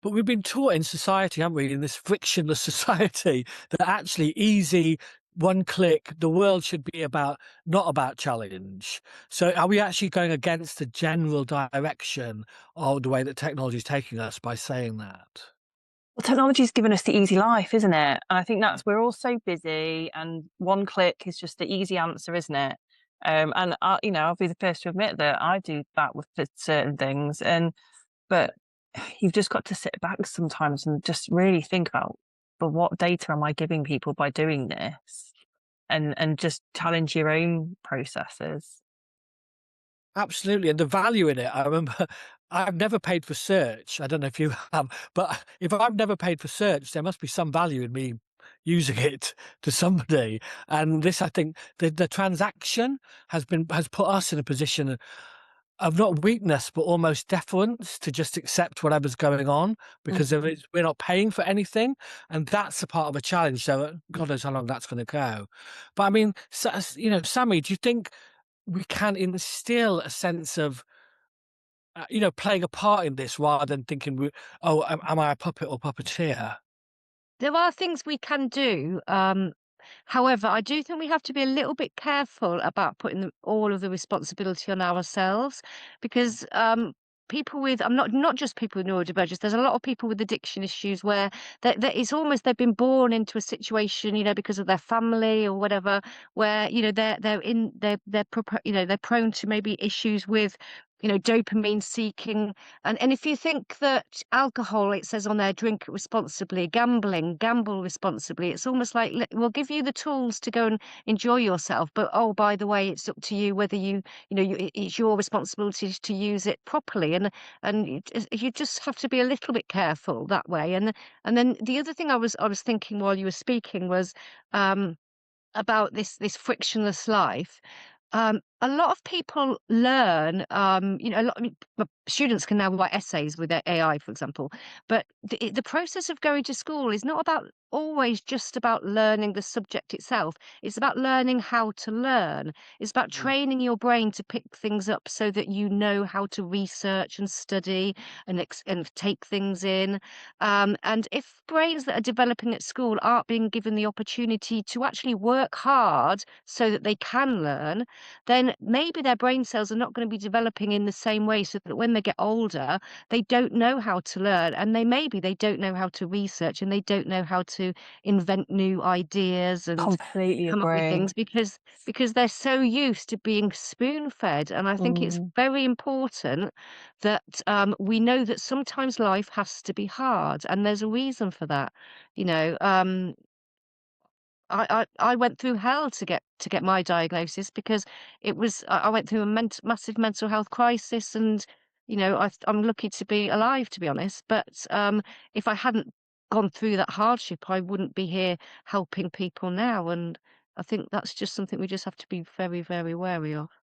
But we've been taught in society, haven't we, in this frictionless society, that actually easy, one click, the world should be about not about challenge. So are we actually going against the general direction of the way that technology is taking us by saying that? Well, technology's given us the easy life, isn't it? And I think that's we're all so busy, and one click is just the easy answer, isn't it? And I'll be the first to admit that I do that with certain things, and but you've just got to sit back sometimes and just really think about, but what data am I giving people by doing this? And just challenge your own processes. Absolutely, and the value in it. I remember I've never paid for search. I don't know if you have, but if I've never paid for search, there must be some value in me using it to somebody. And this, I think, the transaction has put us in a position of not weakness, but almost deference to just accept whatever's going on because Mhm. we're not paying for anything, and that's a part of a challenge. So God knows how long that's going to go. But I mean, Sammy, do you think we can instill a sense of, playing a part in this rather than thinking, "Oh, am I a puppet or puppeteer?" There are things we can do. However, I do think we have to be a little bit careful about putting all of the responsibility on ourselves because people with I'm not just people with neurodivergence. There's a lot of people with addiction issues where that it's almost they've been born into a situation, because of their family or whatever, where they're prone to maybe issues with dopamine seeking. And if you think that alcohol, it says on there, drink responsibly, gambling, gamble responsibly, it's almost like, we'll give you the tools to go and enjoy yourself. But, oh, by the way, it's up to you whether it's your responsibility to use it properly. And you just have to be a little bit careful that way. And then the other thing I was thinking while you were speaking was, about this frictionless life. A lot of people learn, a lot. I mean, students can now write essays with AI, for example. But the process of going to school is not about always just about learning the subject itself. It's about learning how to learn. It's about Mm. training your brain to pick things up so that you know how to research and study and take things in. And if brains that are developing at school aren't being given the opportunity to actually work hard so that they can learn, then maybe their brain cells are not going to be developing in the same way so that when they get older, they don't know how to learn and they don't know how to research and they don't know how to invent new ideas and Completely come up with agree. things because they're so used to being spoon-fed. And I think it's Mm. very important that we know that sometimes life has to be hard, and there's a reason for that. You know, I went through hell to get my diagnosis because I went through a massive mental health crisis, and I'm lucky to be alive, to be honest. But if I hadn't gone through that hardship, I wouldn't be here helping people now. And I think that's just something we just have to be very, very wary of.